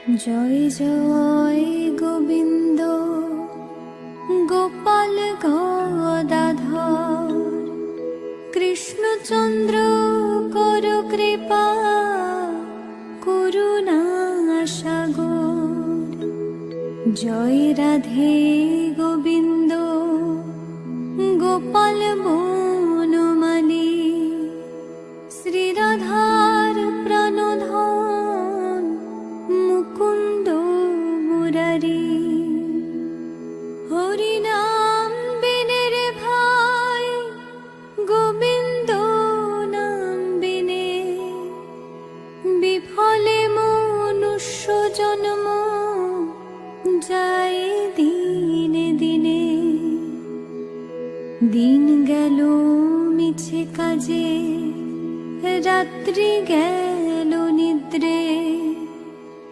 জয় জয় গোবিন্দ গোপাল গদাধর, কৃষ্ণচন্দ্র কর কৃপা করুণা সাগর। জয় রাধে গোবিন্দ গোপাল বনমালী, শ্রীরাধার প্রাণধন মুকুন্দ মুরারি। হরিনাম বিনে রে ভাই গোবিন্দ নাম বিনে, বিফলে মনুষ্য জন্ম যায় দিনে দিনে। দিন গেল মিছে কাজে, রাত্রি গেল নিদ্রে,